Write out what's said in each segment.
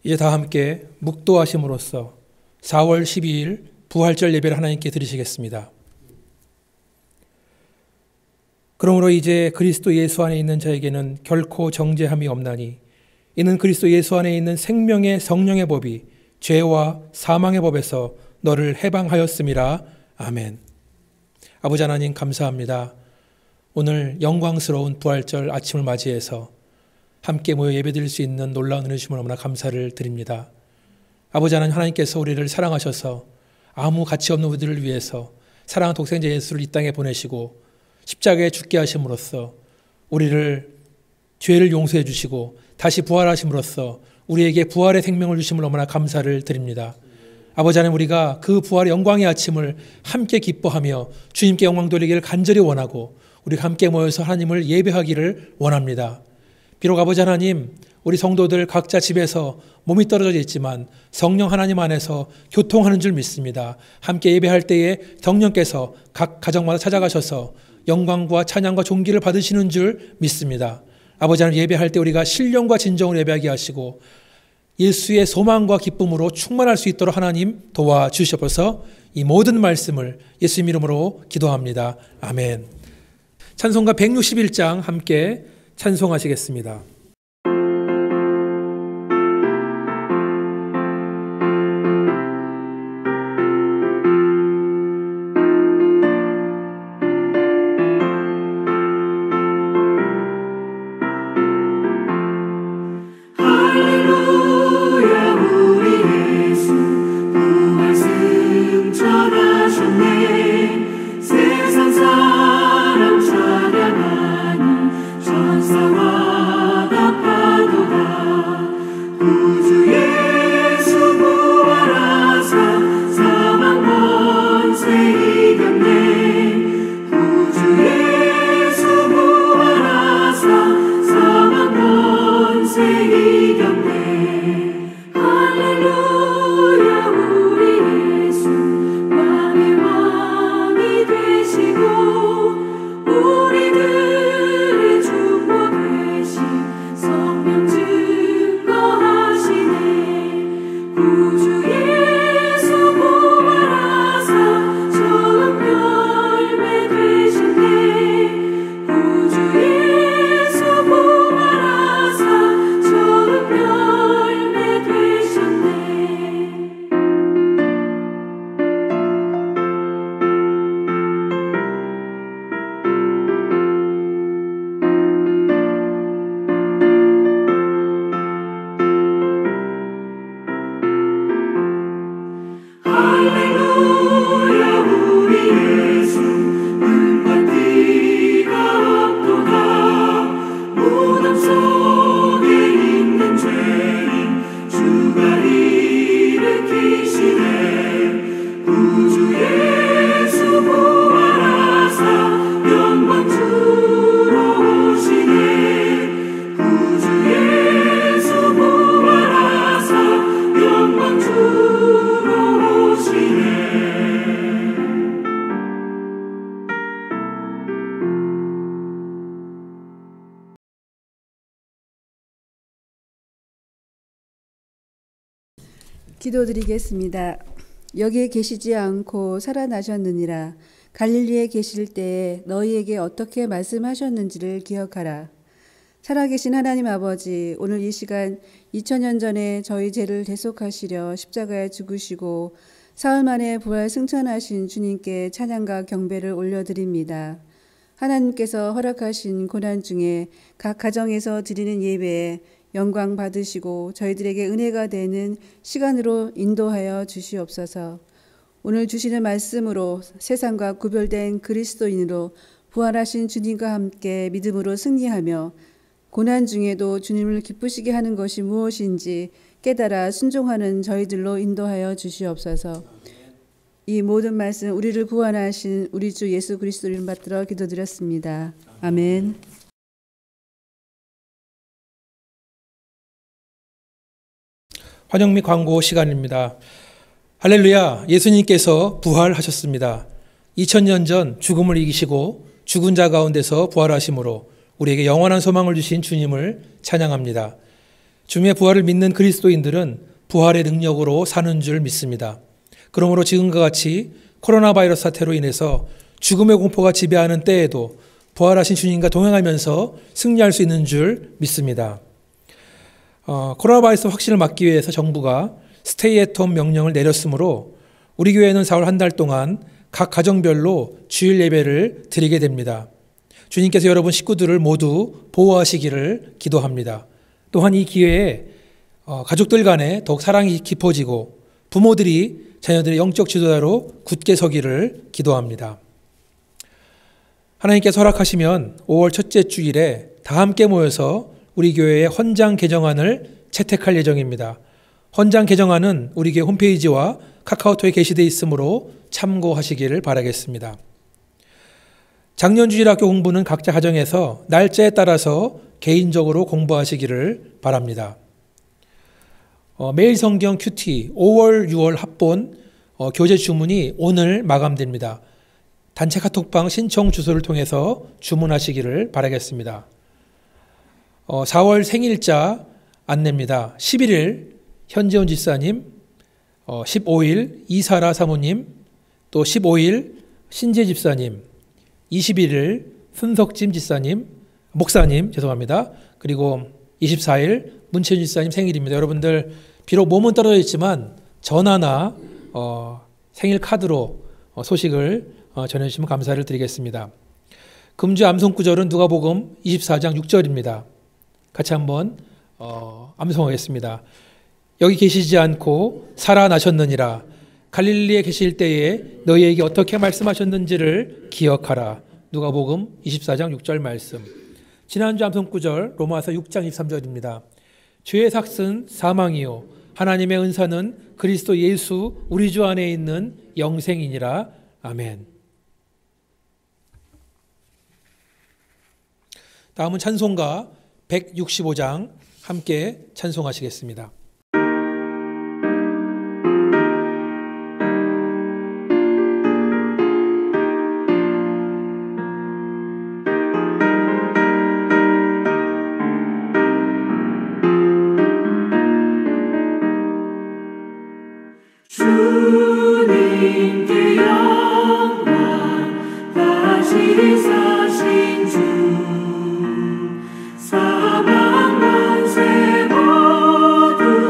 이제 다 함께 묵도하심으로써 4월 12일 부활절 예배를 하나님께 드리시겠습니다. 그러므로 이제 그리스도 예수 안에 있는 자에게는 결코 정죄함이 없나니 이는 그리스도 예수 안에 있는 생명의 성령의 법이 죄와 사망의 법에서 너를 해방하였음이라. 아멘. 아버지 하나님 감사합니다. 오늘 영광스러운 부활절 아침을 맞이해서 함께 모여 예배드릴 수 있는 놀라운 은혜 주심을 너무나 감사를 드립니다. 아버지 하나님께서 우리를 사랑하셔서 아무 가치 없는 우리들을 위해서 사랑하는 독생자 예수를 이 땅에 보내시고 십자가에 죽게 하심으로써 우리를 죄를 용서해 주시고 다시 부활하심으로써 우리에게 부활의 생명을 주심을 너무나 감사를 드립니다. 아버지 하나님, 우리가 그 부활의 영광의 아침을 함께 기뻐하며 주님께 영광 돌리기를 간절히 원하고 우리가 함께 모여서 하나님을 예배하기를 원합니다. 비록 아버지 하나님, 우리 성도들 각자 집에서 몸이 떨어져 있지만 성령 하나님 안에서 교통하는 줄 믿습니다. 함께 예배할 때에 성령께서 각 가정마다 찾아가셔서 영광과 찬양과 존귀를 받으시는 줄 믿습니다. 아버지 하나님, 예배할 때 우리가 신령과 진정으로 예배하게 하시고 예수의 소망과 기쁨으로 충만할 수 있도록 하나님 도와주시옵소서. 이 모든 말씀을 예수님 이름으로 기도합니다. 아멘. 찬송가 161장 함께 찬송하시겠습니다. 우리들의 주 보내 기도드리겠습니다. 여기에 계시지 않고 살아나셨느니라. 갈릴리에 계실 때에 너희에게 어떻게 말씀하셨는지를 기억하라. 살아계신 하나님 아버지, 오늘 이 시간 2000년 전에 저희 죄를 대속하시려 십자가에 죽으시고 사흘 만에 부활 승천하신 주님께 찬양과 경배를 올려드립니다. 하나님께서 허락하신 고난 중에 각 가정에서 드리는 예배에 영광 받으시고 저희들에게 은혜가 되는 시간으로 인도하여 주시옵소서. 오늘 주시는 말씀으로 세상과 구별된 그리스도인으로 부활하신 주님과 함께 믿음으로 승리하며 고난 중에도 주님을 기쁘시게 하는 것이 무엇인지 깨달아 순종하는 저희들로 인도하여 주시옵소서. 이 모든 말씀 우리를 구원하신 우리 주 예수 그리스도 이름 받들어 기도드렸습니다. 아멘. 환영 및 광고 시간입니다. 할렐루야, 예수님께서 부활하셨습니다. 2000년 전 죽음을 이기시고 죽은 자 가운데서 부활하심으로 우리에게 영원한 소망을 주신 주님을 찬양합니다. 주님의 부활을 믿는 그리스도인들은 부활의 능력으로 사는 줄 믿습니다. 그러므로 지금과 같이 코로나 바이러스 사태로 인해서 죽음의 공포가 지배하는 때에도 부활하신 주님과 동행하면서 승리할 수 있는 줄 믿습니다. 코로나 바이러스 확진을 막기 위해서 정부가 스테이 앳홈 명령을 내렸으므로 우리 교회는 4월 한 달 동안 각 가정별로 주일 예배를 드리게 됩니다. 주님께서 여러분 식구들을 모두 보호하시기를 기도합니다. 또한 이 기회에 가족들 간에 더욱 사랑이 깊어지고 부모들이 자녀들의 영적 지도자로 굳게 서기를 기도합니다. 하나님께서 허락하시면 5월 첫째 주일에 다 함께 모여서 우리 교회의 헌장 개정안을 채택할 예정입니다. 헌장 개정안은 우리 교회 홈페이지와 카카오톡에 게시되어 있으므로 참고하시기를 바라겠습니다. 작년 주일학교 공부는 각자 가정에서 날짜에 따라서 개인적으로 공부하시기를 바랍니다. 매일 성경 큐티 5월 6월 합본 교재 주문이 오늘 마감됩니다. 단체 카톡방 신청 주소를 통해서 주문하시기를 바라겠습니다. 4월 생일자 안내입니다. 11일 현재훈 집사님, 15일 이사라 사모님, 또 15일 신재 집사님, 21일 손석진 집사님, 목사님 죄송합니다. 그리고 24일 문채준 집사님 생일입니다. 여러분들 비록 몸은 떨어져 있지만 전화나 생일 카드로 소식을 전해주시면 감사를 드리겠습니다. 금주 암송구절은 누가복음 24장 6절입니다. 같이 한번 암송하겠습니다. 여기 계시지 않고 살아나셨느니라. 갈릴리에 계실 때에 너희에게 어떻게 말씀하셨는지를 기억하라. 누가복음 24장 6절 말씀. 지난주 암송구절 로마서 6장 23절입니다. 죄의 삭은 사망이요 하나님의 은사는 그리스도 예수 우리 주 안에 있는 영생이니라. 아멘. 다음은 찬송가 165장 함께 찬송하시겠습니다. 주님께 영광 다시 사신 주 사망 권세 모두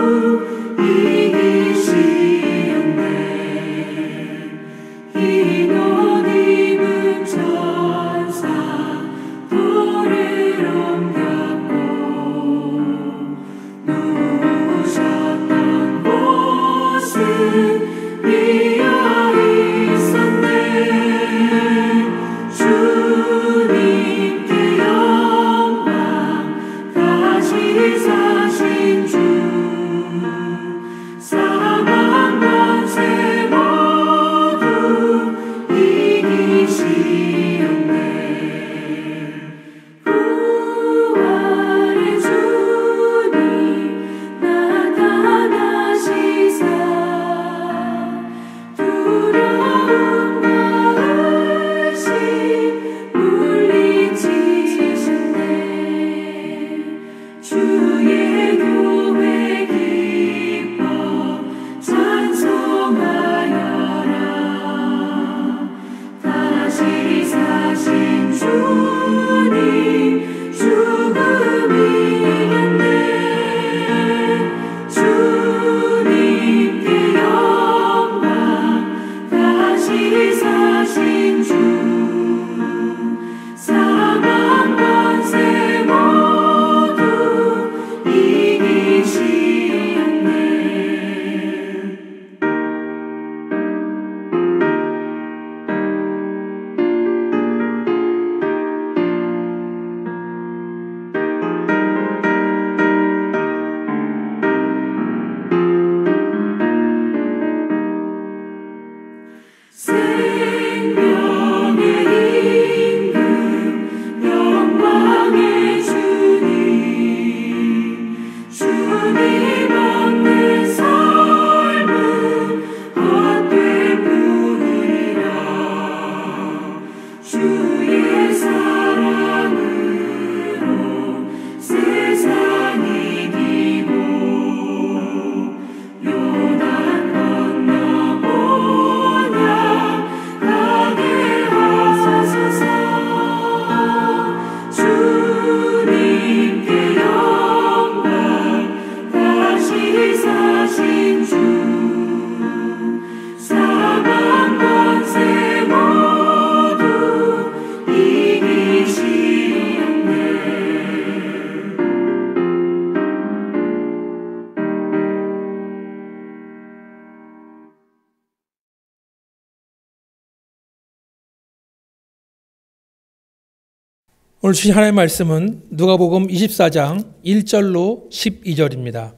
오늘 주신 하나님의 말씀은 누가복음 24장 1절로 12절입니다.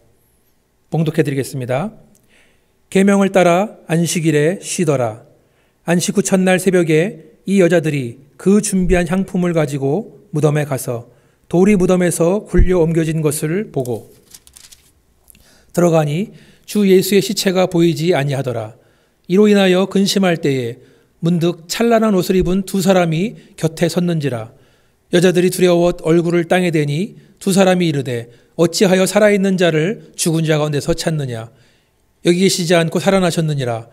봉독해 드리겠습니다. 계명을 따라 안식일에 쉬더라. 안식 후 첫날 새벽에 이 여자들이 그 준비한 향품을 가지고 무덤에 가서 돌이 무덤에서 굴려 옮겨진 것을 보고 들어가니 주 예수의 시체가 보이지 아니하더라. 이로 인하여 근심할 때에 문득 찬란한 옷을 입은 두 사람이 곁에 섰는지라. 여자들이 두려워 얼굴을 땅에 대니 두 사람이 이르되 어찌하여 살아있는 자를 죽은 자 가운데서 찾느냐. 여기 계시지 않고 살아나셨느니라.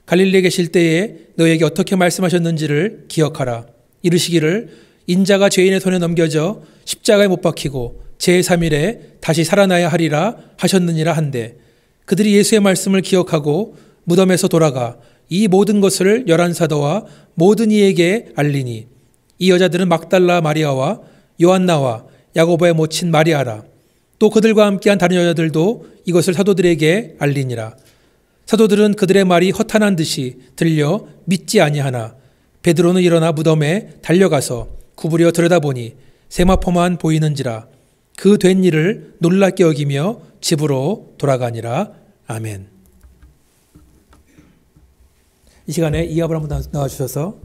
갈릴리에 계실 때에 너에게 어떻게 말씀하셨는지를 기억하라. 이르시기를 인자가 죄인의 손에 넘겨져 십자가에 못 박히고 제3일에 다시 살아나야 하리라 하셨느니라 한데 그들이 예수의 말씀을 기억하고 무덤에서 돌아가 이 모든 것을 11사도와 모든 이에게 알리니 이 여자들은 막달라 마리아와 요한나와 야고보의 모친 마리아라. 또 그들과 함께한 다른 여자들도 이것을 사도들에게 알리니라. 사도들은 그들의 말이 허탄한 듯이 들려 믿지 아니하나 베드로는 일어나 무덤에 달려가서 구부려 들여다보니 세마포만 보이는지라. 그 된 일을 놀랍게 여기며 집으로 돌아가니라. 아멘. 이 시간에 이합을 한번 나와주셔서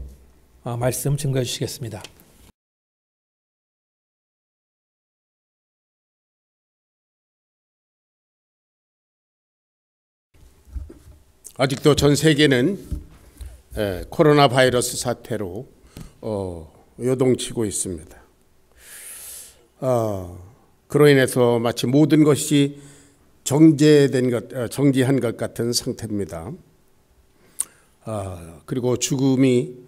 말씀 증거해 주시겠습니다. 아직도 전 세계는 코로나 바이러스 사태로 요동치고 있습니다. 그로 인해서 마치 모든 것이 정지한 것 같은 상태입니다. 그리고 죽음이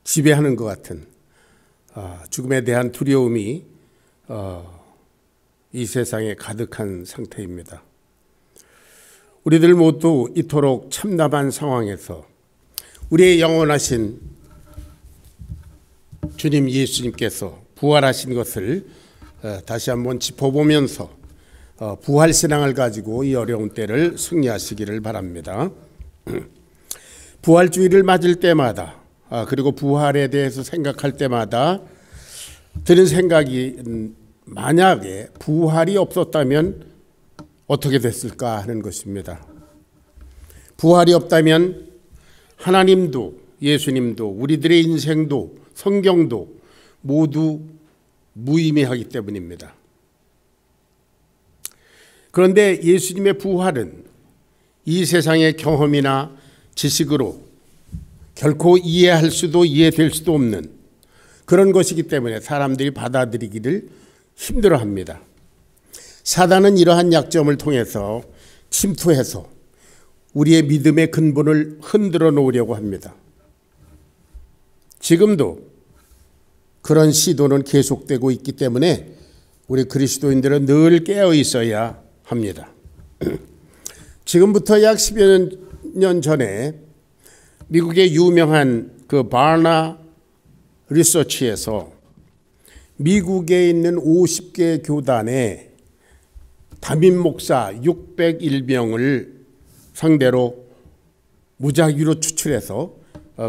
지배하는 것 같은 죽음에 대한 두려움이 이 세상에 가득한 상태입니다. 우리들 모두 이토록 참담한 상황에서 우리의 영원하신 주님 예수님께서 부활하신 것을 다시 한번 짚어보면서 부활신앙을 가지고 이 어려운 때를 승리하시기를 바랍니다. 부활주의를 맞을 때마다 그리고 부활에 대해서 생각할 때마다 드는 생각이 만약에 부활이 없었다면 어떻게 됐을까 하는 것입니다. 부활이 없다면 하나님도 예수님도 우리들의 인생도 성경도 모두 무의미하기 때문입니다. 그런데 예수님의 부활은 이 세상의 경험이나 지식으로 결코 이해할 수도 이해될 수도 없는 그런 것이기 때문에 사람들이 받아들이기를 힘들어합니다. 사단은 이러한 약점을 통해서 침투해서 우리의 믿음의 근본을 흔들어 놓으려고 합니다. 지금도 그런 시도는 계속되고 있기 때문에 우리 그리스도인들은 늘 깨어 있어야 합니다. 지금부터 약 10여 년 전에 미국의 유명한 그 바나 리서치에서 미국에 있는 50개 교단에 담임 목사 601명을 상대로 무작위로 추출해서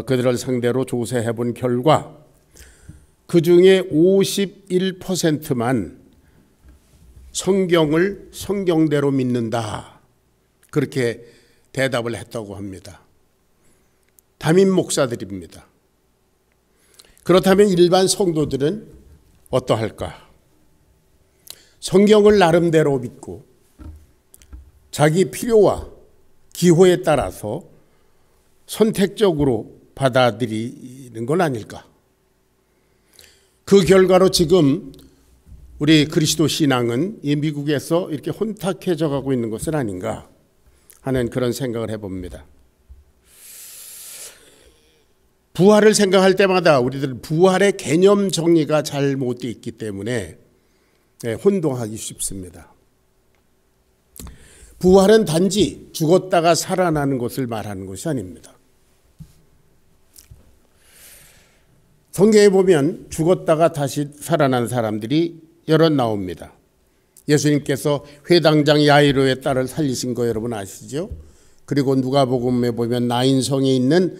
그들을 상대로 조사해 본 결과 그 중에 51%만 성경을 성경대로 믿는다. 그렇게 대답을 했다고 합니다. 담임 목사들입니다. 그렇다면 일반 성도들은 어떠할까? 성경을 나름대로 믿고 자기 필요와 기호에 따라서 선택적으로 받아들이는 건 아닐까? 그 결과로 지금 우리 그리스도 신앙은 이 미국에서 이렇게 혼탁해져 가고 있는 것은 아닌가 하는 그런 생각을 해봅니다. 부활을 생각할 때마다 우리들 부활의 개념 정리가 잘 못 돼 있기 때문에 혼동하기 쉽습니다. 부활은 단지 죽었다가 살아나는 것을 말하는 것이 아닙니다. 성경에 보면 죽었다가 다시 살아난 사람들이 여러 나옵니다. 예수님께서 회당장 야이로의 딸을 살리신 거 여러분 아시죠? 그리고 누가복음에 보면 나인성에 있는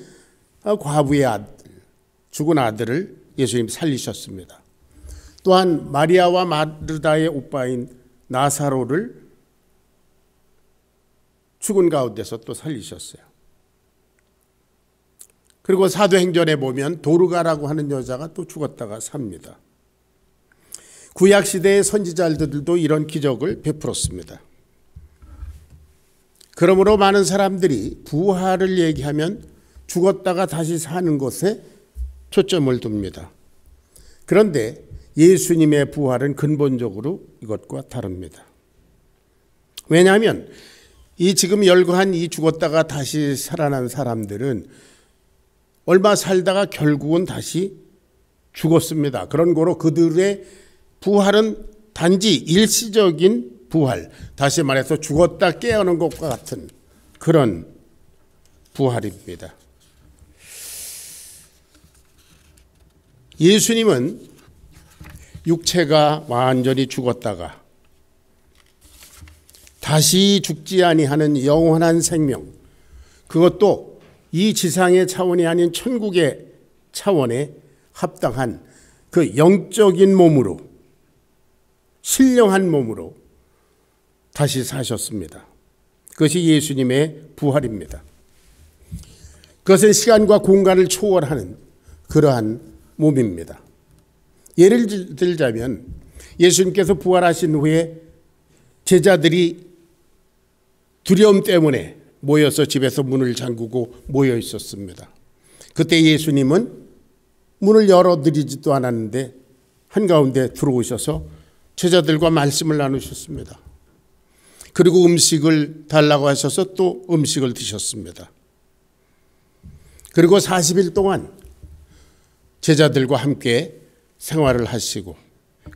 과부의 아들, 죽은 아들을 예수님이 살리셨습니다. 또한 마리아와 마르다의 오빠인 나사로를 죽은 가운데서 또 살리셨어요. 그리고 사도행전에 보면 도르가라고 하는 여자가 또 죽었다가 삽니다. 구약시대의 선지자들도 이런 기적을 베풀었습니다. 그러므로 많은 사람들이 부활을 얘기하면 죽었다가 다시 사는 것에 초점을 둡니다. 그런데 예수님의 부활은 근본적으로 이것과 다릅니다. 왜냐하면 이 지금 열거한 이 죽었다가 다시 살아난 사람들은 얼마 살다가 결국은 다시 죽었습니다. 그런 거로 그들의 부활은 단지 일시적인 부활, 다시 말해서 죽었다 깨어난 것과 같은 그런 부활입니다. 예수님은 육체가 완전히 죽었다가 다시 죽지 아니하는 영원한 생명, 그것도 이 지상의 차원이 아닌 천국의 차원에 합당한 그 영적인 몸으로, 신령한 몸으로 다시 사셨습니다. 그것이 예수님의 부활입니다. 그것은 시간과 공간을 초월하는 그러한 몸입니다. 예를 들자면 예수님께서 부활하신 후에 제자들이 두려움 때문에 모여서 집에서 문을 잠그고 모여 있었습니다. 그때 예수님은 문을 열어드리지도 않았는데 한가운데 들어오셔서 제자들과 말씀을 나누셨습니다. 그리고 음식을 달라고 하셔서 또 음식을 드셨습니다. 그리고 40일 동안 제자들과 함께 생활을 하시고,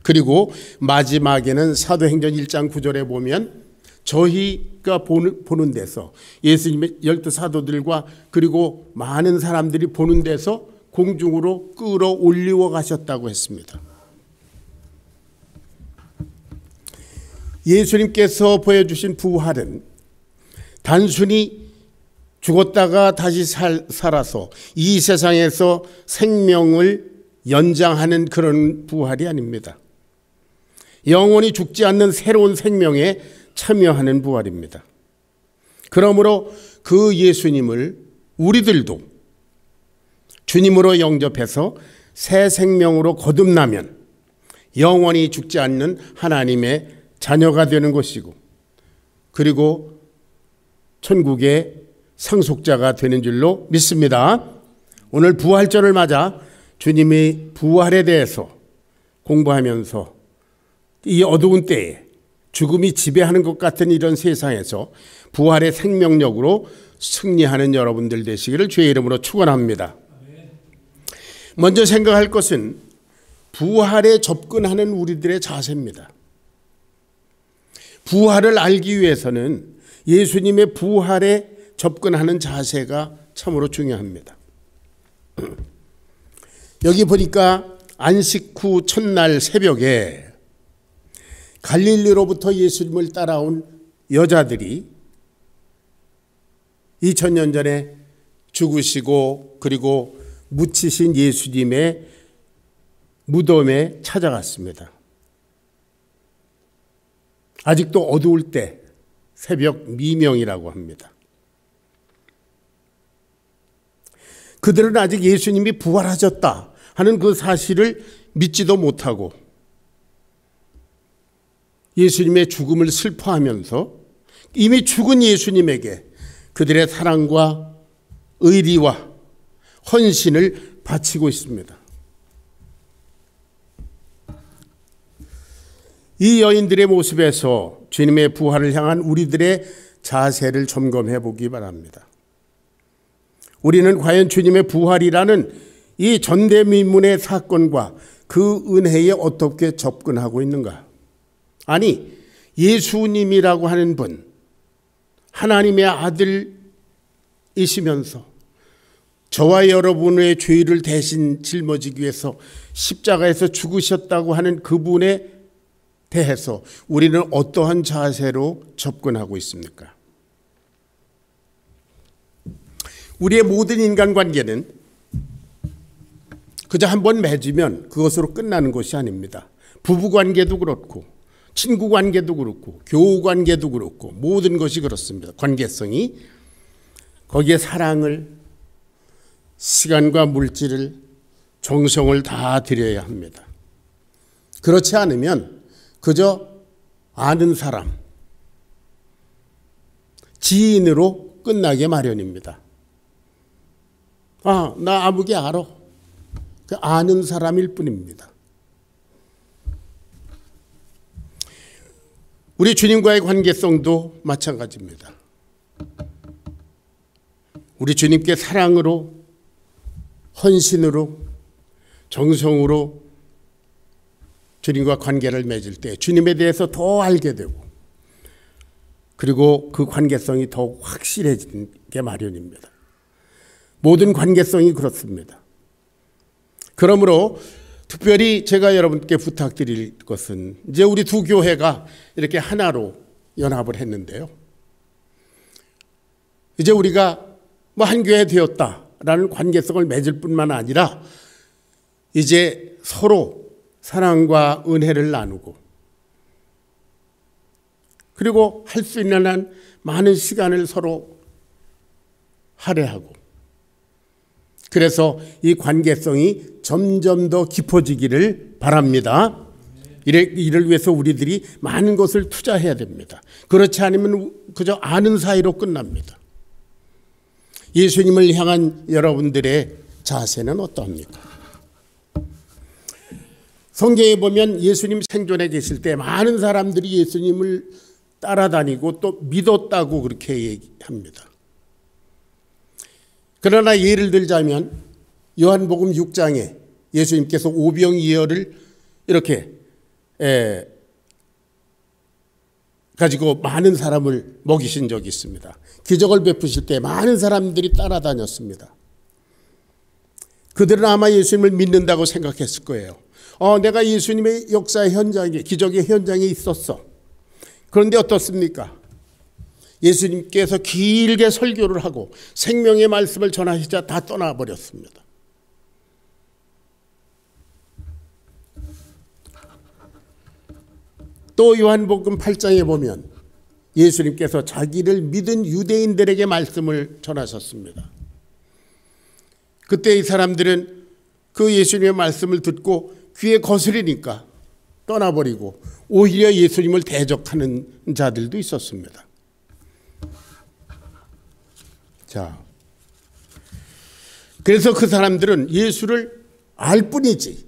그리고 마지막에는 사도행전 1장 9절에 보면 저희가 보는 데서, 예수님의 12사도들과 그리고 많은 사람들이 보는 데서 공중으로 끌어올리워 가셨다고 했습니다. 예수님께서 보여주신 부활은 단순히 죽었다가 다시 살아서 이 세상에서 생명을 연장하는 그런 부활이 아닙니다. 영원히 죽지 않는 새로운 생명에 참여하는 부활입니다. 그러므로 그 예수님을 우리들도 주님으로 영접해서 새 생명으로 거듭나면 영원히 죽지 않는 하나님의 자녀가 되는 것이고, 그리고 천국의 상속자가 되는 줄로 믿습니다. 오늘 부활절을 맞아 주님의 부활에 대해서 공부하면서 이 어두운 때에 죽음이 지배하는 것 같은 이런 세상에서 부활의 생명력으로 승리하는 여러분들 되시기를 주의 이름으로 축원합니다. 먼저 생각할 것은 부활에 접근하는 우리들의 자세입니다. 부활을 알기 위해서는 예수님의 부활에 접근하는 자세가 참으로 중요합니다. 여기 보니까 안식 후 첫날 새벽에 갈릴리로부터 예수님을 따라온 여자들이 2000년 전에 죽으시고 그리고 묻히신 예수님의 무덤에 찾아갔습니다. 아직도 어두울 때 새벽 미명이라고 합니다. 그들은 아직 예수님이 부활하셨다 하는 그 사실을 믿지도 못하고 예수님의 죽음을 슬퍼하면서 이미 죽은 예수님에게 그들의 사랑과 의리와 헌신을 바치고 있습니다. 이 여인들의 모습에서 주님의 부활을 향한 우리들의 자세를 점검해 보기 바랍니다. 우리는 과연 주님의 부활이라는 이 전대미문의 사건과 그 은혜에 어떻게 접근하고 있는가? 아니, 예수님이라고 하는 분, 하나님의 아들이시면서 저와 여러분의 죄를 대신 짊어지기 위해서 십자가에서 죽으셨다고 하는 그분에 대해서 우리는 어떠한 자세로 접근하고 있습니까? 우리의 모든 인간관계는 그저 한번 맺으면 그것으로 끝나는 것이 아닙니다. 부부관계도 그렇고 친구관계도 그렇고 교우관계도 그렇고 모든 것이 그렇습니다. 관계성이 거기에 사랑을, 시간과 물질을, 정성을 다 들여야 합니다. 그렇지 않으면 그저 아는 사람, 지인으로 끝나게 마련입니다. 나 아무개 알아. 그 아는 사람일 뿐입니다. 우리 주님과의 관계성도 마찬가지입니다. 우리 주님께 사랑으로, 헌신으로, 정성으로 주님과 관계를 맺을 때 주님에 대해서 더 알게 되고, 그리고 그 관계성이 더욱 확실해지게 마련입니다. 모든 관계성이 그렇습니다. 그러므로 특별히 제가 여러분께 부탁드릴 것은, 이제 우리 두 교회가 이렇게 하나로 연합을 했는데요. 이제 우리가 한 교회 되었다라는 관계성을 맺을 뿐만 아니라 이제 서로 사랑과 은혜를 나누고, 그리고 할 수 있는 한 많은 시간을 서로 할애하고, 그래서 이 관계성이 점점 더 깊어지기를 바랍니다. 이를 위해서 우리들이 많은 것을 투자해야 됩니다. 그렇지 않으면 그저 아는 사이로 끝납니다. 예수님을 향한 여러분들의 자세는 어떠합니까? 성경에 보면 예수님 생존해 계실 때 많은 사람들이 예수님을 따라다니고 또 믿었다고 그렇게 얘기합니다. 그러나 예를 들자면 요한복음 6장에 예수님께서 오병이어를 이렇게 가지고 많은 사람을 먹이신 적이 있습니다. 기적을 베푸실 때 많은 사람들이 따라다녔습니다. 그들은 아마 예수님을 믿는다고 생각했을 거예요. 내가 예수님의 역사의 현장에, 기적의 현장에 있었어. 그런데 어떻습니까? 예수님께서 길게 설교를 하고 생명의 말씀을 전하시자 다 떠나버렸습니다. 또 요한복음 8장에 보면 예수님께서 자기를 믿은 유대인들에게 말씀을 전하셨습니다. 그때 이 사람들은 그 예수님의 말씀을 듣고 귀에 거스리니까 떠나버리고 오히려 예수님을 대적하는 자들도 있었습니다. 그래서 그 사람들은 예수를 알 뿐이지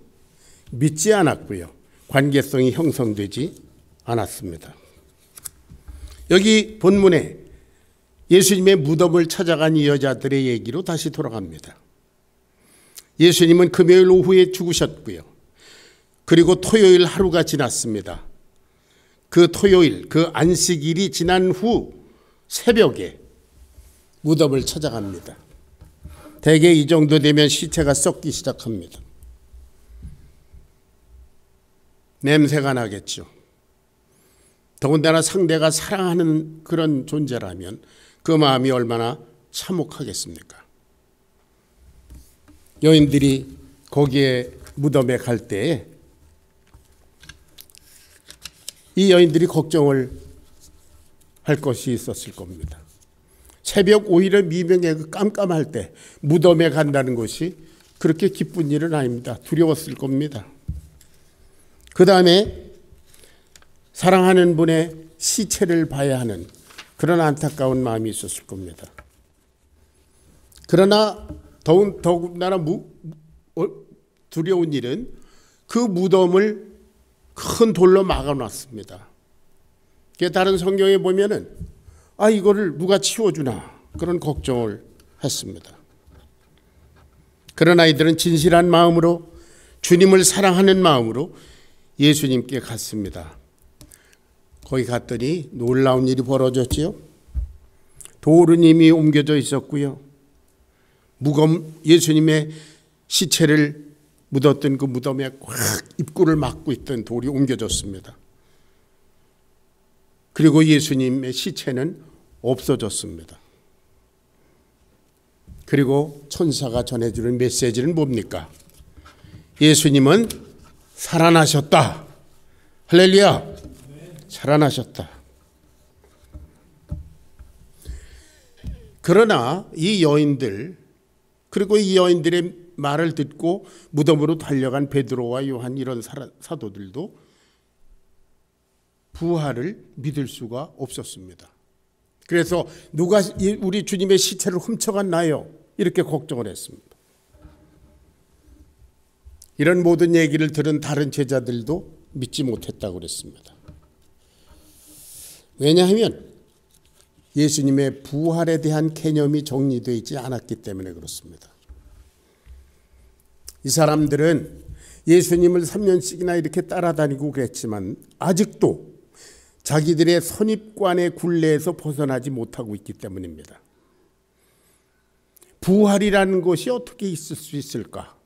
믿지 않았고요. 관계성이 형성되지 않았습니다. 여기 본문에 예수님의 무덤을 찾아간 이 여자들의 얘기로 다시 돌아갑니다. 예수님은 금요일 오후에 죽으셨고요. 그리고 토요일 하루가 지났습니다. 그 토요일, 그 안식일이 지난 후 새벽에 무덤을 찾아갑니다. 대개 이 정도 되면 시체가 썩기 시작합니다. 냄새가 나겠죠. 더군다나 상대가 사랑하는 그런 존재라면 그 마음이 얼마나 참혹하겠습니까? 여인들이 거기에 무덤에 갈 때에 이 여인들이 걱정을 할 것이 있었을 겁니다. 새벽 오히려 미명에 깜깜할 때 무덤에 간다는 것이 그렇게 기쁜 일은 아닙니다. 두려웠을 겁니다. 그 다음에 사랑하는 분의 시체를 봐야 하는 그런 안타까운 마음이 있었을 겁니다. 그러나 더군다나 두려운 일은 그 무덤을 큰 돌로 막아놨습니다. 다른 성경에 보면은 이거를 누가 치워주나 그런 걱정을 했습니다. 그러나 이들은 진실한 마음으로 주님을 사랑하는 마음으로 예수님께 갔습니다. 거기 갔더니 놀라운 일이 벌어졌지요. 돌은 이미 옮겨져 있었고요. 예수님의 시체를 묻었던 그 무덤에 꽉 입구를 막고 있던 돌이 옮겨졌습니다. 그리고 예수님의 시체는 없어졌습니다. 그리고 천사가 전해주는 메시지는 뭡니까? 예수님은 살아나셨다. 할렐루야. 살아나셨다. 그러나 이 여인들, 그리고 이 여인들의 말을 듣고 무덤으로 달려간 베드로와 요한 이런 사도들도 부활을 믿을 수가 없었습니다. 그래서 누가 우리 주님의 시체를 훔쳐갔나요? 이렇게 걱정을 했습니다. 이런 모든 얘기를 들은 다른 제자들도 믿지 못했다고 그랬습니다. 왜냐하면 예수님의 부활에 대한 개념이 정리되어 있지 않았기 때문에 그렇습니다. 이 사람들은 예수님을 3년씩이나 이렇게 따라다니고 그랬지만 아직도 자기들의 선입관의 굴레에서 벗어나지 못하고 있기 때문입니다. 부활이라는 것이 어떻게 있을 수 있을까?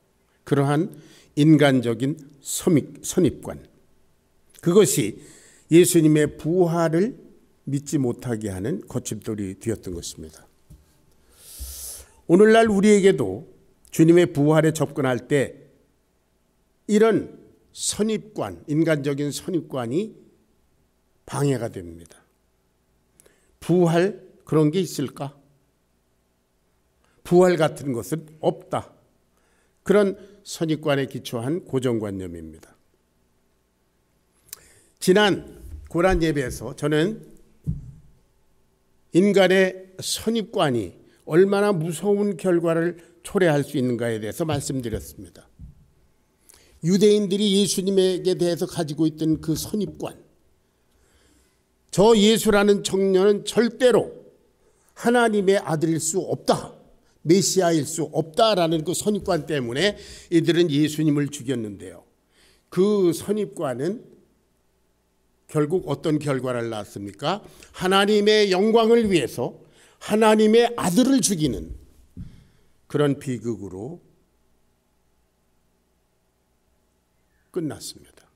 그러한 인간적인 선입관, 그것이 예수님의 부활을 믿지 못하게 하는 거침돌이 되었던 것입니다. 오늘날 우리에게도 주님의 부활에 접근할 때 이런 선입관, 인간적인 선입관이 방해가 됩니다. 부활 그런 게 있을까? 부활 같은 것은 없다. 그런 선입관에 기초한 고정관념입니다. 지난 고란 예배에서 저는 인간의 선입관이 얼마나 무서운 결과를 초래할 수 있는가에 대해서 말씀드렸습니다. 유대인들이 예수님에게 대해서 가지고 있던 그 선입관, 저 예수라는 청년은 절대로 하나님의 아들일 수 없다, 메시아일 수 없다라는 그 선입관 때문에 이들은 예수님을 죽였는데요. 그 선입관은 결국 어떤 결과를 낳았습니까? 하나님의 영광을 위해서 하나님의 아들을 죽이는 그런 비극으로 끝났습니다.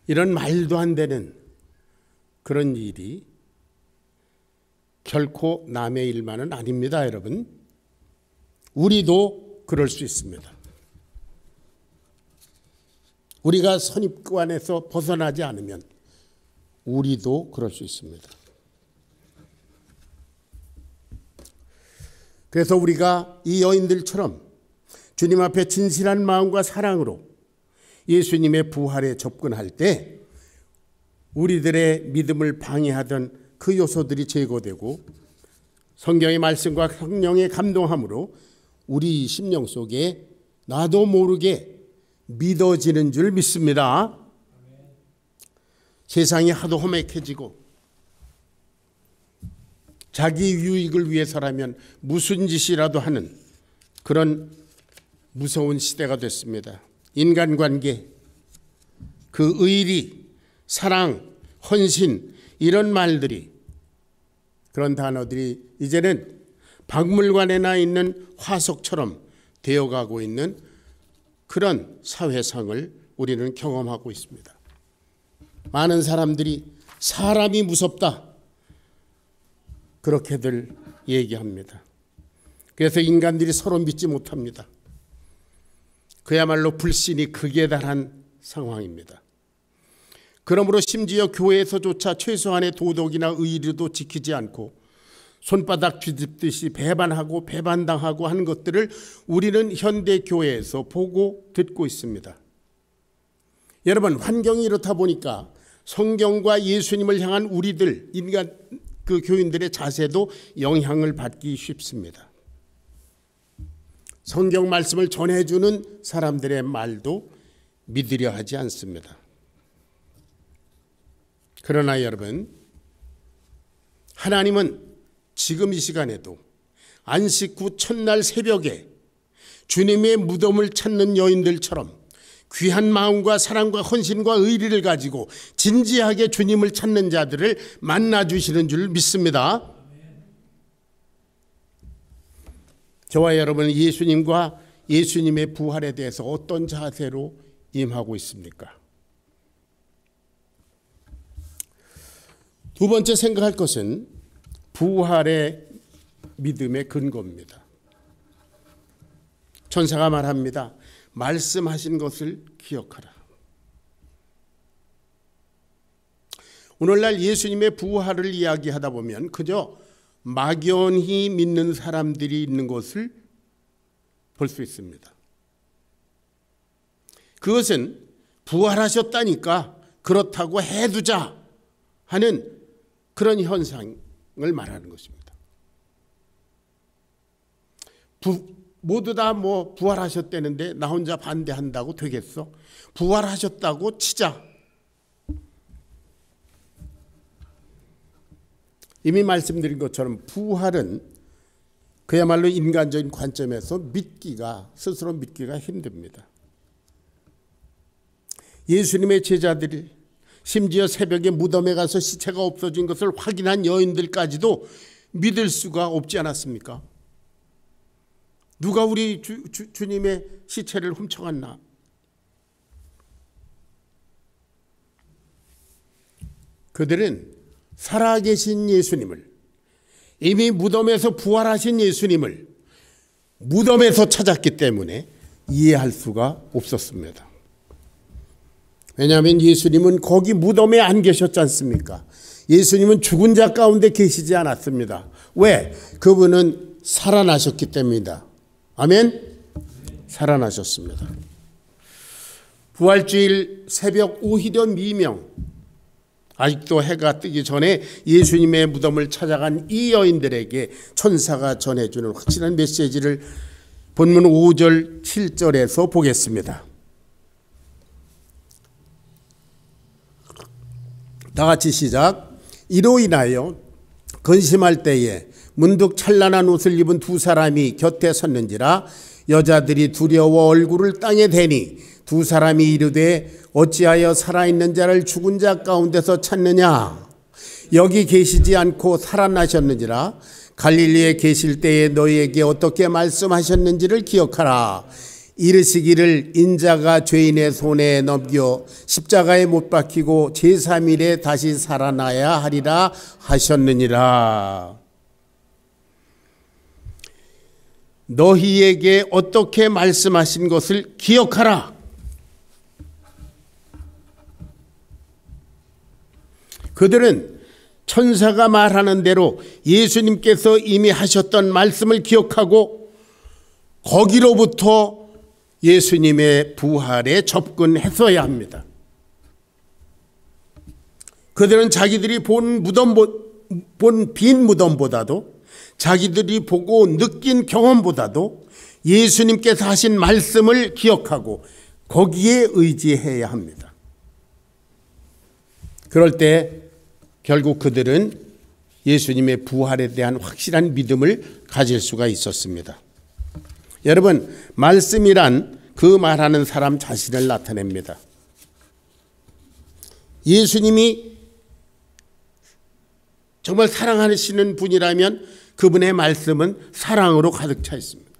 이런 말도 안 되는 그런 일이 결코 남의 일만은 아닙니다, 여러분. 우리도 그럴 수 있습니다. 우리가 선입관에서 벗어나지 않으면 우리도 그럴 수 있습니다. 그래서 우리가 이 여인들처럼 주님 앞에 진실한 마음과 사랑으로 예수님의 부활에 접근할 때 우리들의 믿음을 방해하던 그 요소들이 제거되고 성경의 말씀과 성령의 감동함으로 우리 심령 속에 나도 모르게 믿어지는 줄 믿습니다. 세상이 하도 험악해지고 자기 유익을 위해서라면 무슨 짓이라도 하는 그런 무서운 시대가 됐습니다. 인간관계, 그 의리, 사랑, 헌신 이런 말들이, 그런 단어들이 이제는 박물관에나 있는 화석처럼 되어가고 있는 그런 사회상을 우리는 경험하고 있습니다. 많은 사람들이 사람이 무섭다 그렇게들 얘기합니다. 그래서 인간들이 서로 믿지 못합니다. 그야말로 불신이 극에 달한 상황입니다. 그러므로 심지어 교회에서조차 최소한의 도덕이나 의리도 지키지 않고 손바닥 뒤집듯이 배반하고 배반당하고 하는 것들을 우리는 현대 교회에서 보고 듣고 있습니다. 여러분, 환경이 이렇다 보니까 성경과 예수님을 향한 우리들 인간 그 교인들의 자세도 영향을 받기 쉽습니다. 성경 말씀을 전해주는 사람들의 말도 믿으려 하지 않습니다. 그러나 여러분, 하나님은 지금 이 시간에도 안식 후 첫날 새벽에 주님의 무덤을 찾는 여인들처럼 귀한 마음과 사랑과 헌신과 의리를 가지고 진지하게 주님을 찾는 자들을 만나주시는 줄 믿습니다. 저와 여러분은 예수님과 예수님의 부활에 대해서 어떤 자세로 임하고 있습니까? 두 번째 생각할 것은 부활의 믿음의 근거입니다. 천사가 말합니다. 말씀하신 것을 기억하라. 오늘날 예수님의 부활을 이야기하다 보면 그저 막연히 믿는 사람들이 있는 것을 볼 수 있습니다. 그것은 부활하셨다니까 그렇다고 해두자 하는 그런 현상을 말하는 것입니다. 모두 다 부활하셨다는데 나 혼자 반대한다고 되겠어? 부활하셨다고 치자. 이미 말씀드린 것처럼 부활은 그야말로 인간적인 관점에서 스스로 믿기가 힘듭니다. 예수님의 제자들이 심지어 새벽에 무덤에 가서 시체가 없어진 것을 확인한 여인들까지도 믿을 수가 없지 않았습니까? 누가 우리 주님의 시체를 훔쳐갔나? 그들은 살아계신 예수님을, 이미 무덤에서 부활하신 예수님을 무덤에서 찾았기 때문에 이해할 수가 없었습니다. 왜냐하면 예수님은 거기 무덤에 안 계셨지 않습니까? 예수님은 죽은 자 가운데 계시지 않았습니다. 왜? 그분은 살아나셨기 때문이다. 아멘? 살아나셨습니다. 부활주일 새벽 오히려 미명, 아직도 해가 뜨기 전에 예수님의 무덤을 찾아간 이 여인들에게 천사가 전해주는 확실한 메시지를 본문 5절 7절에서 보겠습니다. 다 같이 시작. 이로 인하여 근심할 때에 문득 찬란한 옷을 입은 두 사람이 곁에 섰는지라 여자들이 두려워 얼굴을 땅에 대니 두 사람이 이르되 어찌하여 살아있는 자를 죽은 자 가운데서 찾느냐? 여기 계시지 않고 살아나셨는지라. 갈릴리에 계실 때에 너희에게 어떻게 말씀하셨는지를 기억하라. 이르시기를 인자가 죄인의 손에 넘겨 십자가에 못 박히고 제3일에 다시 살아나야 하리라 하셨느니라. 너희에게 어떻게 말씀하신 것을 기억하라. 그들은 천사가 말하는 대로 예수님께서 이미 하셨던 말씀을 기억하고 거기로부터 예수님의 부활에 접근했어야 합니다. 그들은 자기들이 본 빈 무덤보다도 자기들이 보고 느낀 경험보다도 예수님께서 하신 말씀을 기억하고 거기에 의지해야 합니다. 그럴 때 결국 그들은 예수님의 부활에 대한 확실한 믿음을 가질 수가 있었습니다. 여러분, 말씀이란 그 말하는 사람 자신을 나타냅니다. 예수님이 정말 사랑하시는 분이라면 그분의 말씀은 사랑으로 가득 차 있습니다.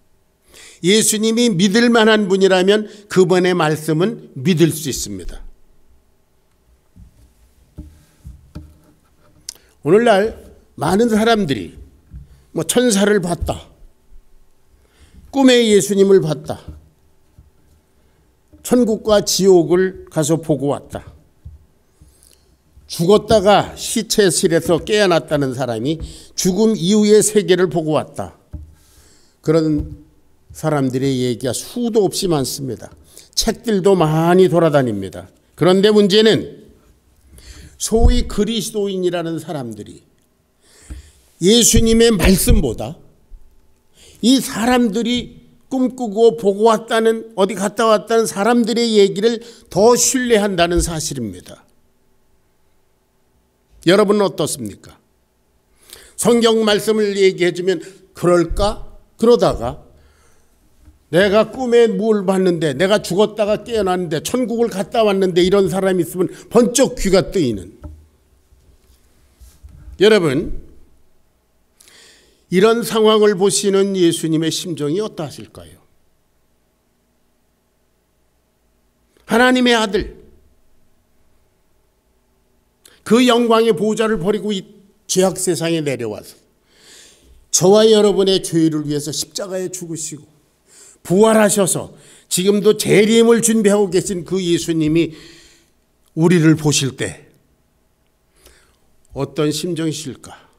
예수님이 믿을 만한 분이라면 그분의 말씀은 믿을 수 있습니다. 오늘날 많은 사람들이 천사를 봤다, 꿈에 예수님을 봤다, 천국과 지옥을 가서 보고 왔다, 죽었다가 시체실에서 깨어났다는 사람이 죽음 이후의 세계를 보고 왔다. 그런 사람들의 얘기가 수도 없이 많습니다. 책들도 많이 돌아다닙니다. 그런데 문제는 소위 그리스도인이라는 사람들이 예수님의 말씀보다 이 사람들이 꿈꾸고 보고 왔다는, 어디 갔다 왔다는 사람들의 얘기를 더 신뢰한다는 사실입니다. 여러분은 어떻습니까? 성경 말씀을 얘기해 주면 그럴까? 그러다가 내가 꿈에 뭘 봤는데, 내가 죽었다가 깨어났는데, 천국을 갔다 왔는데 이런 사람이 있으면 번쩍 귀가 뜨이는. 여러분, 이런 상황을 보시는 예수님의 심정이 어떠하실까요? 하나님의 아들, 그 영광의 보좌를 버리고 이 죄악 세상에 내려와서 저와 여러분의 죄를 위해서 십자가에 죽으시고 부활하셔서 지금도 재림을 준비하고 계신 그 예수님이 우리를 보실 때 어떤 심정이실까?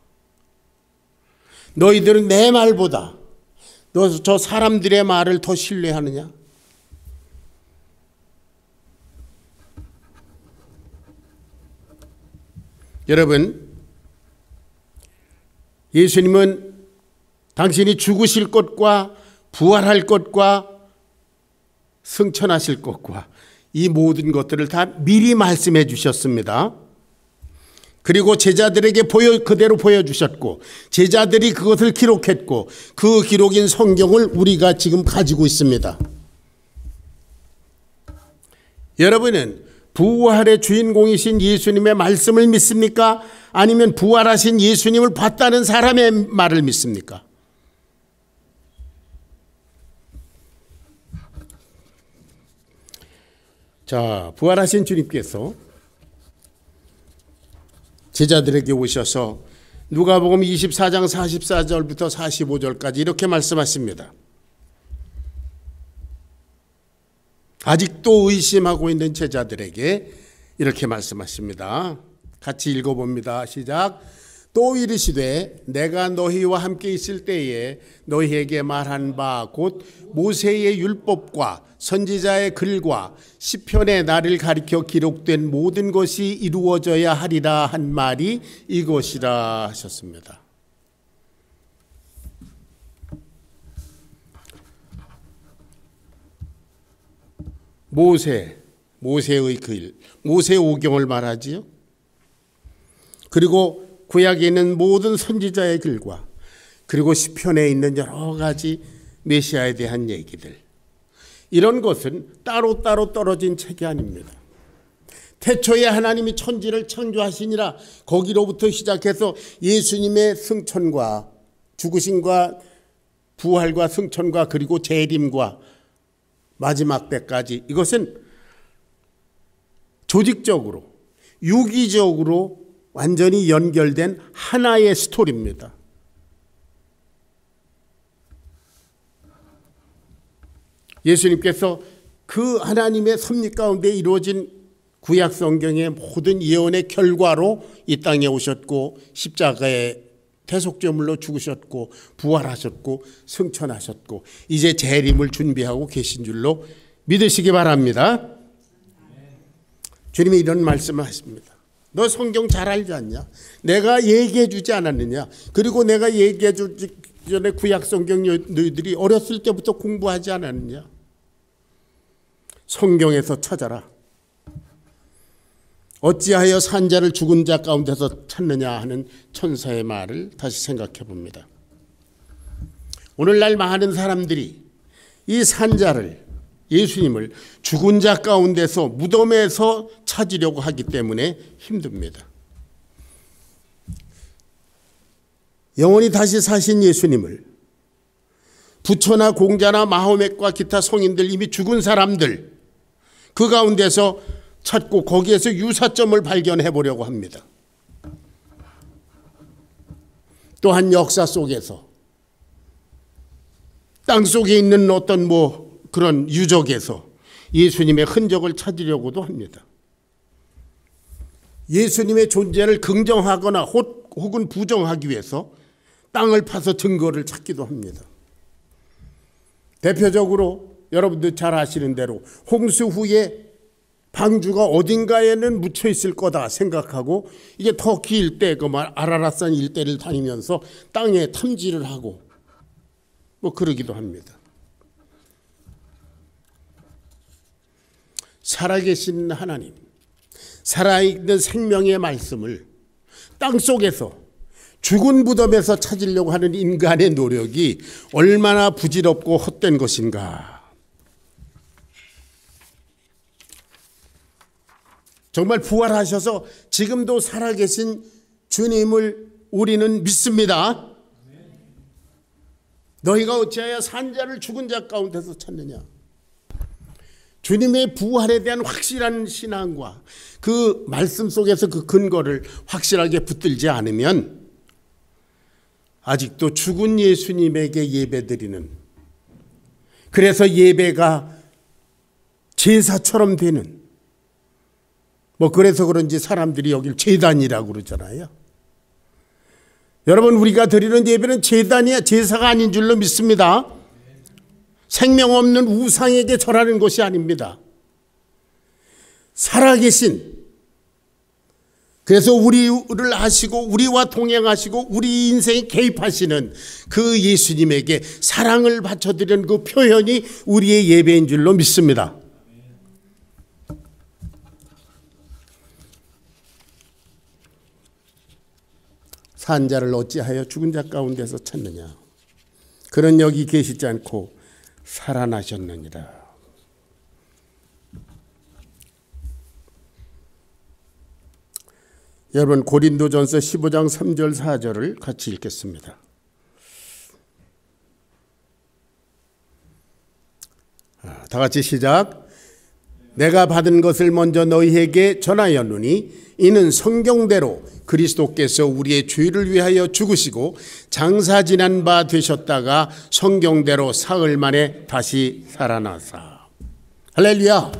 너희들은 내 말보다 너 저 사람들의 말을 더 신뢰하느냐? 여러분, 예수님은 당신이 죽으실 것과 부활할 것과 승천하실 것과 이 모든 것들을 다 미리 말씀해 주셨습니다. 그리고 제자들에게 그대로 보여주셨고 제자들이 그것을 기록했고 그 기록인 성경을 우리가 지금 가지고 있습니다. 여러분은 부활의 주인공이신 예수님의 말씀을 믿습니까? 아니면 부활하신 예수님을 봤다는 사람의 말을 믿습니까? 자, 부활하신 주님께서 제자들에게 오셔서 누가복음 24장 44절부터 45절까지 이렇게 말씀하십니다. 아직도 의심하고 있는 제자들에게 이렇게 말씀하십니다. 같이 읽어봅니다. 시작. 또 이르시되 내가 너희와 함께 있을 때에 너희에게 말한 바 곧 모세의 율법과 선지자의 글과 시편의 나를 가리켜 기록된 모든 것이 이루어져야 하리라 한 말이 이것이라 하셨습니다. 모세의 글, 모세 오경을 말하지요. 그리고 구약에 있는 모든 선지자의 글과 그리고 시편에 있는 여러 가지 메시아에 대한 얘기들, 이런 것은 따로따로 떨어진 책이 아닙니다. 태초에 하나님이 천지를 창조하시니라 거기로부터 시작해서 예수님의 승천과 죽으심과 부활과 승천과 그리고 재림과 마지막 때까지, 이것은 조직적으로 유기적으로 완전히 연결된 하나의 스토리입니다. 예수님께서 그 하나님의 섭리 가운데 이루어진 구약 성경의 모든 예언의 결과로 이 땅에 오셨고 십자가의 대속제물로 죽으셨고 부활하셨고 승천하셨고 이제 재림을 준비하고 계신 줄로 믿으시기 바랍니다. 주님이 이런 말씀을 하십니다. 너 성경 잘 알지 않냐? 내가 얘기해 주지 않았느냐? 그리고 내가 얘기해 주기 전에 구약 성경 너희들이 어렸을 때부터 공부하지 않았느냐? 성경에서 찾아라. 어찌하여 산자를 죽은 자 가운데서 찾느냐 하는 천사의 말을 다시 생각해 봅니다. 오늘날 많은 사람들이 이 산자를, 예수님을 죽은 자 가운데서 무덤에서 찾으려고 하기 때문에 힘듭니다. 영원히 다시 사신 예수님을 부처나 공자나 마호멧과 기타 성인들, 이미 죽은 사람들 그 가운데서 찾고 거기에서 유사점을 발견해 보려고 합니다. 또한 역사 속에서 땅 속에 있는 어떤 그런 유적에서 예수님의 흔적을 찾으려고도 합니다. 예수님의 존재를 긍정하거나 혹은 부정하기 위해서 땅을 파서 증거를 찾기도 합니다. 대표적으로 여러분들 잘 아시는 대로 홍수 후에 방주가 어딘가에는 묻혀 있을 거다 생각하고 이게 터키 일대 아라랏산 일대를 다니면서 땅에 탐지를 하고 그러기도 합니다. 살아계신 하나님, 살아있는 생명의 말씀을 땅속에서 죽은 무덤에서 찾으려고 하는 인간의 노력이 얼마나 부질없고 헛된 것인가. 정말 부활하셔서 지금도 살아계신 주님을 우리는 믿습니다. 너희가 어찌하여 산자를 죽은 자 가운데서 찾느냐. 주님의 부활에 대한 확실한 신앙과 그 말씀 속에서 그 근거를 확실하게 붙들지 않으면 아직도 죽은 예수님에게 예배드리는 그래서 예배가 제사처럼 되는, 그래서 그런지 사람들이 여길 제단이라고 그러잖아요. 여러분, 우리가 드리는 예배는 제단이야, 제사가 아닌 줄로 믿습니다. 생명 없는 우상에게 절하는 것이 아닙니다. 살아계신, 그래서 우리를 아시고 우리와 동행하시고 우리 인생에 개입하시는 그 예수님에게 사랑을 바쳐드리는 그 표현이 우리의 예배인 줄로 믿습니다. 산 자를 어찌하여 죽은 자 가운데서 찾느냐. 그는 여기 계시지 않고 살아나셨느니라. 여러분, 고린도전서 15장 3절 4절을 같이 읽겠습니다. 다 같이 시작. 내가 받은 것을 먼저 너희에게 전하였노니 이는 성경대로 그리스도께서 우리의 죄를 위하여 죽으시고 장사 지난 바 되셨다가 성경대로 사흘 만에 다시 살아나사. 할렐루야.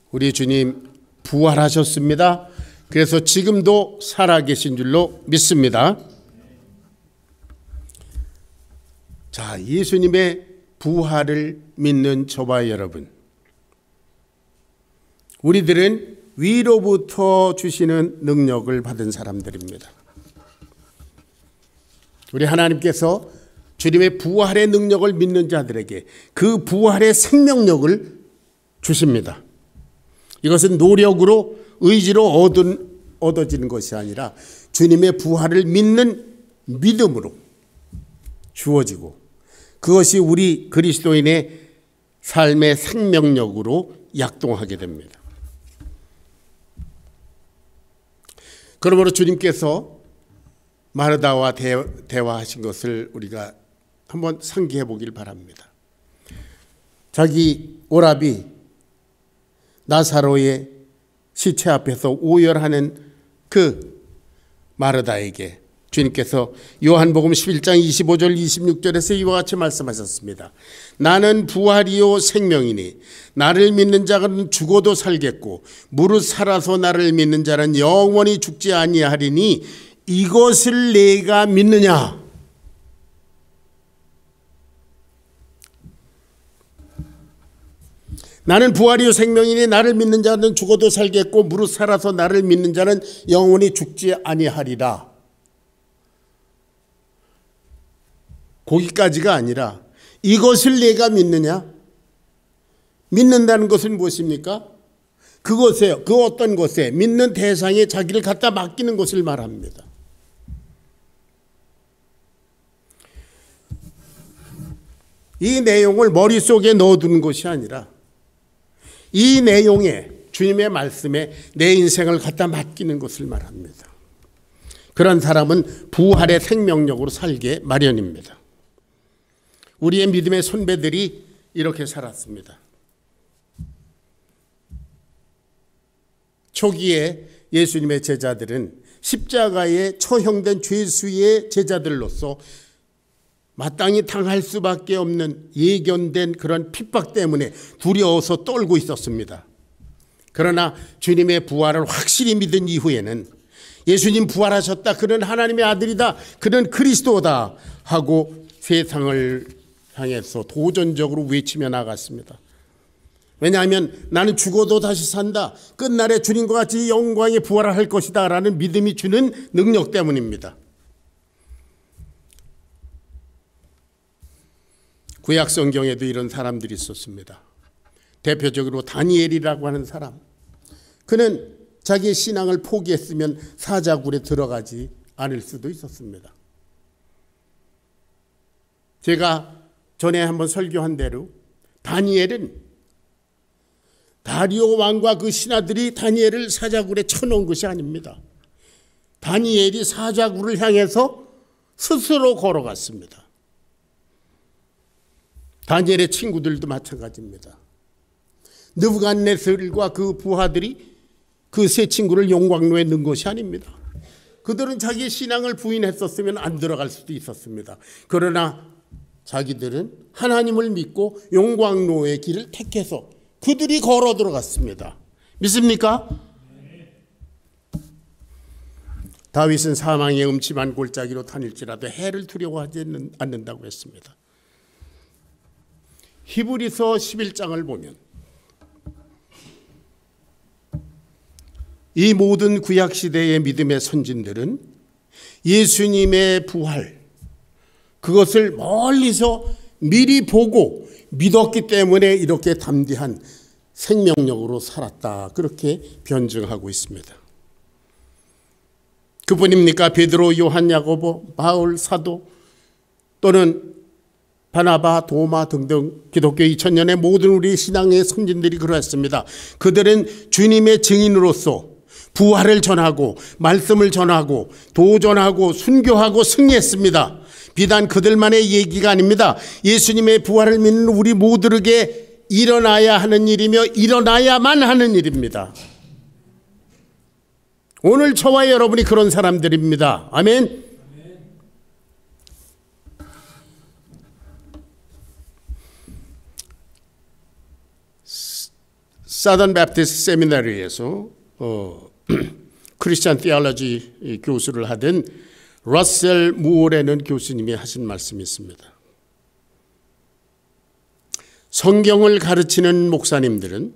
우리 주님 부활하셨습니다. 그래서 지금도 살아계신 줄로 믿습니다. 자, 예수님의 부활을 믿는 저와 여러분, 우리들은 위로부터 주시는 능력을 받은 사람들입니다. 우리 하나님께서 주님의 부활의 능력을 믿는 자들에게 그 부활의 생명력을 주십니다. 이것은 노력으로, 의지로 얻어지는 것이 아니라 주님의 부활을 믿는 믿음으로 주어지고, 그것이 우리 그리스도인의 삶의 생명력으로 약동하게 됩니다. 그러므로 주님께서 마르다와 대화하신 것을 우리가 한번 상기해 보길 바랍니다. 자기 오라비 나사로의 시체 앞에서 오열하는 그 마르다에게 주님께서 요한복음 11장 25절 26절에서 이와 같이 말씀하셨습니다. 나는 부활이요 생명이니 나를 믿는 자는 죽어도 살겠고 무릇 살아서 나를 믿는 자는 영원히 죽지 아니하리니 이것을 내가 믿느냐? 나는 부활이요 생명이니 나를 믿는 자는 죽어도 살겠고 무릇 살아서 나를 믿는 자는 영원히 죽지 아니하리라. 거기까지가 아니라 이것을 내가 믿느냐? 믿는다는 것은 무엇입니까? 그것에, 그 어떤 것에, 믿는 대상에 자기를 갖다 맡기는 것을 말합니다. 이 내용을 머릿속에 넣어두는 것이 아니라 이 내용에, 주님의 말씀에 내 인생을 갖다 맡기는 것을 말합니다. 그런 사람은 부활의 생명력으로 살게 마련입니다. 우리의 믿음의 선배들이 이렇게 살았습니다. 초기에 예수님의 제자들은 십자가에 처형된 죄수의 제자들로서 마땅히 당할 수밖에 없는 예견된 그런 핍박 때문에 두려워서 떨고 있었습니다. 그러나 주님의 부활을 확실히 믿은 이후에는 예수님 부활하셨다, 그는 하나님의 아들이다, 그는 그리스도다 하고 세상을 향해서 도전적으로 외치며 나갔습니다. 왜냐하면 나는 죽어도 다시 산다, 끝날에 주님과 같이 영광에 부활할 것이다 라는 믿음이 주는 능력 때문입니다. 구약 성경에도 이런 사람들이 있었습니다. 대표적으로 다니엘이라고 하는 사람, 그는 자기의 신앙을 포기했으면 사자굴에 들어가지 않을 수도 있었습니다. 제가 전에 한번 설교한 대로 다니엘은 다리오 왕과 그 신하들이 다니엘을 사자굴에 쳐놓은 것이 아닙니다. 다니엘이 사자굴을 향해서 스스로 걸어갔습니다. 다니엘의 친구들도 마찬가지입니다. 느부갓네살과 그 부하들이 그 세 친구를 용광로에 넣은 것이 아닙니다. 그들은 자기의 신앙을 부인했었으면 안 들어갈 수도 있었습니다. 그러나 자기들은 하나님을 믿고 용광로의 길을 택해서 그들이 걸어 들어갔습니다. 믿습니까? 다윗은 사망의 음침한 골짜기로 다닐지라도 해를 두려워하지 않는다고 했습니다. 히브리서 11장을 보면 이 모든 구약시대의 믿음의 선진들은 예수님의 부활, 그것을 멀리서 미리 보고 믿었기 때문에 이렇게 담대한 생명력으로 살았다, 그렇게 변증하고 있습니다. 그뿐입니까? 베드로, 요한, 야고보, 바울, 사도 또는 바나바, 도마 등등 기독교 2000년의 모든 우리 신앙의 선진들이 그러했습니다. 그들은 주님의 증인으로서 부활을 전하고 말씀을 전하고 도전하고 순교하고 승리했습니다. 비단 그들만의 얘기가 아닙니다. 예수님의 부활을 믿는 우리 모두에게 일어나야 하는 일이며 일어나야만 하는 일입니다. 오늘 저와 여러분이 그런 사람들입니다. 아멘. 사던 베프티스트 세미나리에서 크리스찬 티올로지 교수를 하던 러셀 무어라는 교수님이 하신 말씀이 있습니다. 성경을 가르치는 목사님들은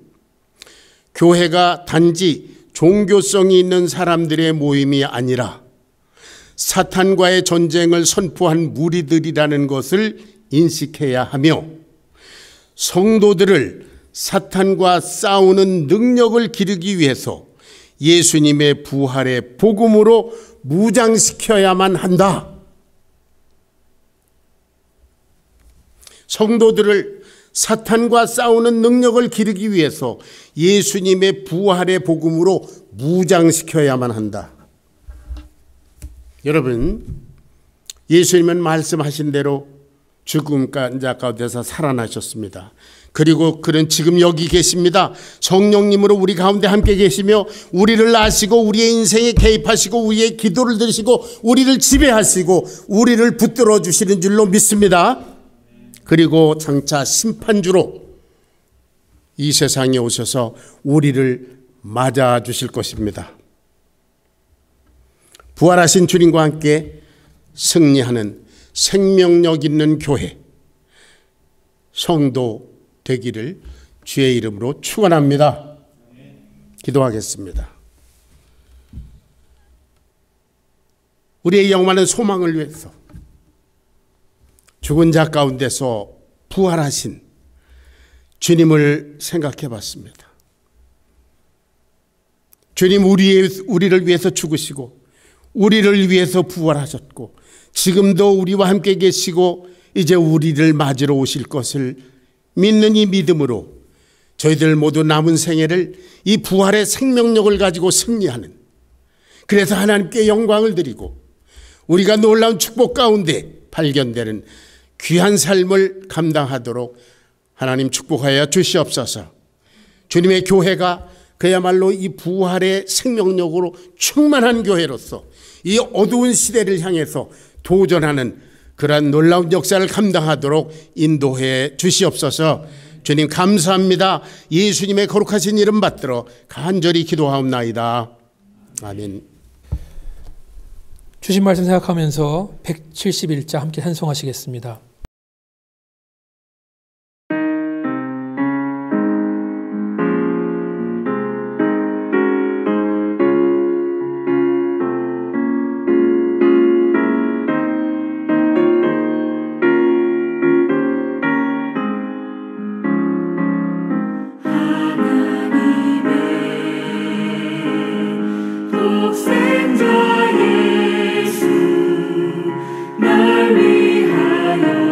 교회가 단지 종교성이 있는 사람들의 모임이 아니라 사탄과의 전쟁을 선포한 무리들이라는 것을 인식해야 하며 성도들을 사탄과 싸우는 능력을 기르기 위해서 예수님의 부활의 복음으로 무장시켜야만 한다. 성도들을 사탄과 싸우는 능력을 기르기 위해서 예수님의 부활의 복음으로 무장시켜야만 한다. 여러분, 예수님은 말씀하신 대로 죽음 가운데서 살아나셨습니다. 그리고 그는 지금 여기 계십니다. 성령님으로 우리 가운데 함께 계시며 우리를 아시고 우리의 인생에 개입하시고 우리의 기도를 들으시고 우리를 지배하시고 우리를 붙들어 주시는 줄로 믿습니다. 그리고 장차 심판주로 이 세상에 오셔서 우리를 맞아 주실 것입니다. 부활하신 주님과 함께 승리하는 생명력 있는 교회, 성도 되기를 주의 이름으로 축원합니다. 기도하겠습니다. 우리의 영원한 소망을 위해서 죽은 자 가운데서 부활하신 주님을 생각해 봤습니다. 주님, 우리를 위해서 죽으시고 우리를 위해서 부활하셨고 지금도 우리와 함께 계시고 이제 우리를 맞으러 오실 것을 믿는 이 믿음으로 저희들 모두 남은 생애를 이 부활의 생명력을 가지고 승리하는, 그래서 하나님께 영광을 드리고 우리가 놀라운 축복 가운데 발견되는 귀한 삶을 감당하도록 하나님 축복하여 주시옵소서. 주님의 교회가 그야말로 이 부활의 생명력으로 충만한 교회로서 이 어두운 시대를 향해서 도전하는 그러한 놀라운 역사를 감당하도록 인도해 주시옵소서. 주님 감사합니다. 예수님의 거룩하신 이름 받들어 간절히 기도하옵나이다. 아멘. 주신 말씀 생각하면서 171자 함께 찬송하시겠습니다. 독생자 예수 날 위하여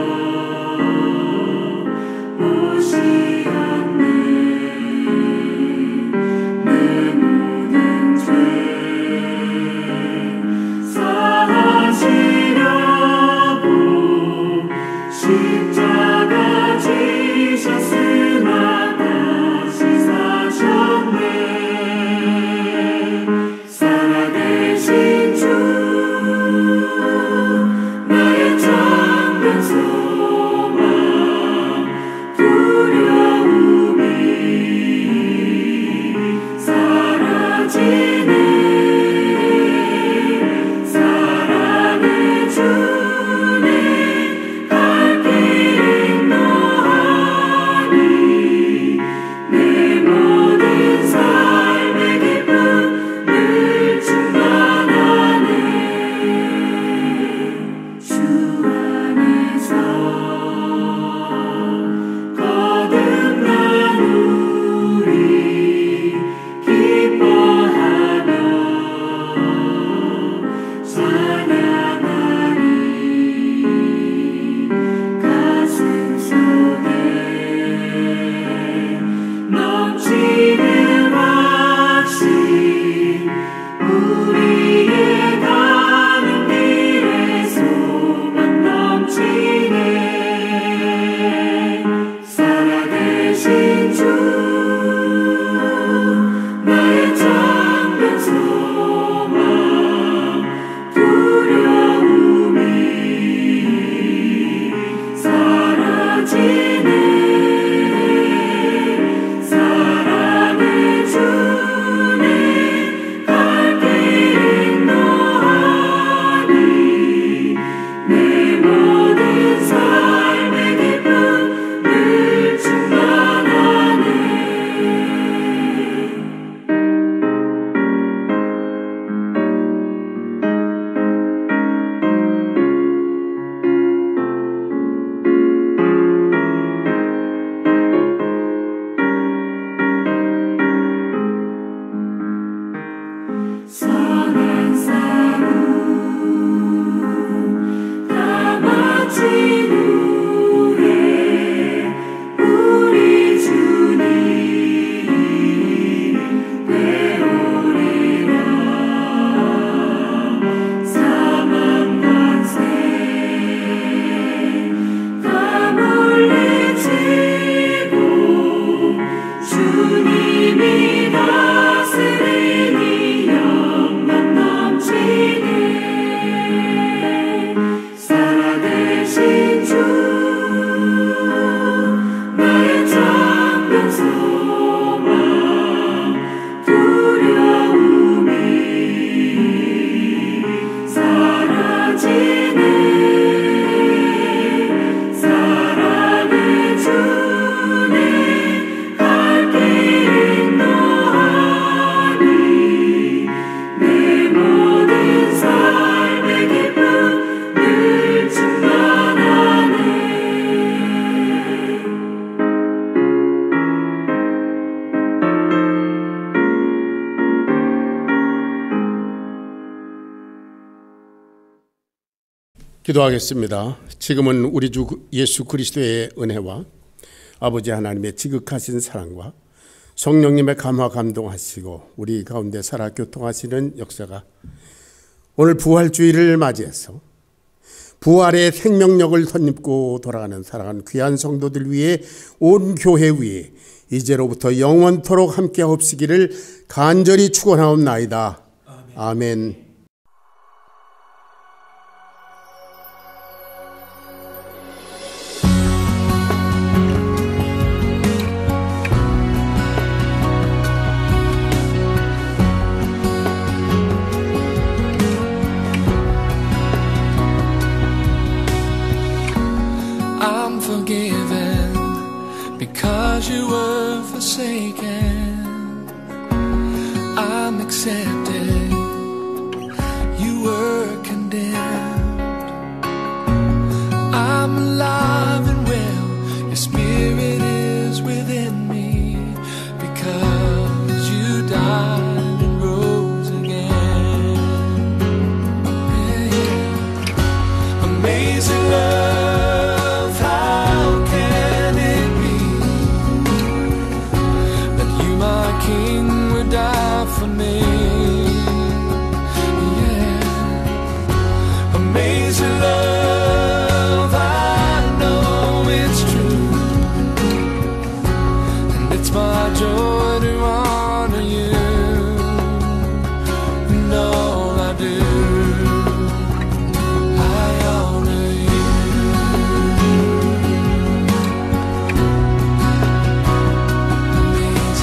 기도하겠습니다. 지금은 우리 주 예수 그리스도의 은혜와 아버지 하나님의 지극하신 사랑과 성령님의 감화 감동하시고 우리 가운데 살아 교통하시는 역사가 오늘 부활주의를 맞이해서 부활의 생명력을 덧입고 돌아가는 사랑하는 귀한 성도들 위해 온 교회 위에 이제로부터 영원토록 함께 하옵시기를 간절히 축원하옵나이다. 아멘. Because you were forsaken, I'm accepted. You were condemned. I'm alive and well. Your spirit is within me. Because you died and rose again. Yeah, yeah. Amazing love. For me, yeah. Amazing love, I know it's true, and it's my joy to honor you in all I do. I honor you. Amazing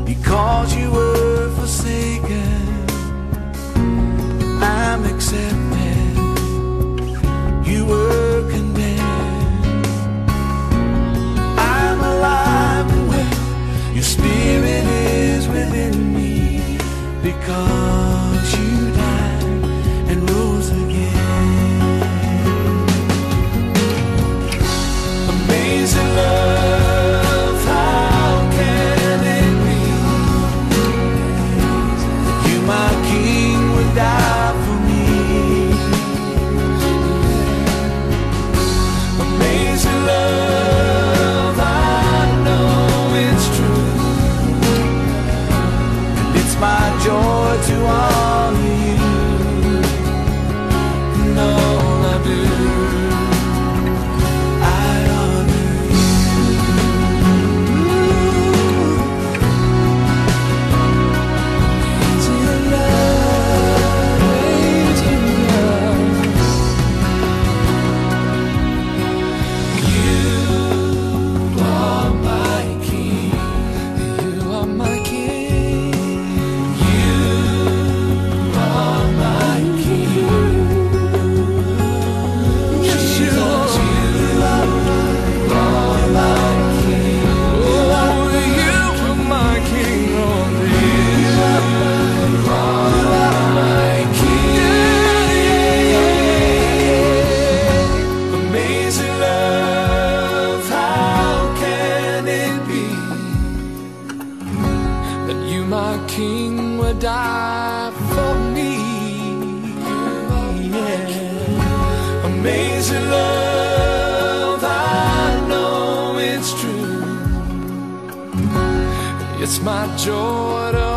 because you were forsaken, I'm accepted. You were condemned. I'm alive and well. Your spirit is within me. Because you died and rose again. Amazing love. Die for me. Amazing love, I know it's true, and it's my joy to honor you in all I do. I honor die for me. Yeah. Amazing love, I know it's true. It's my joy to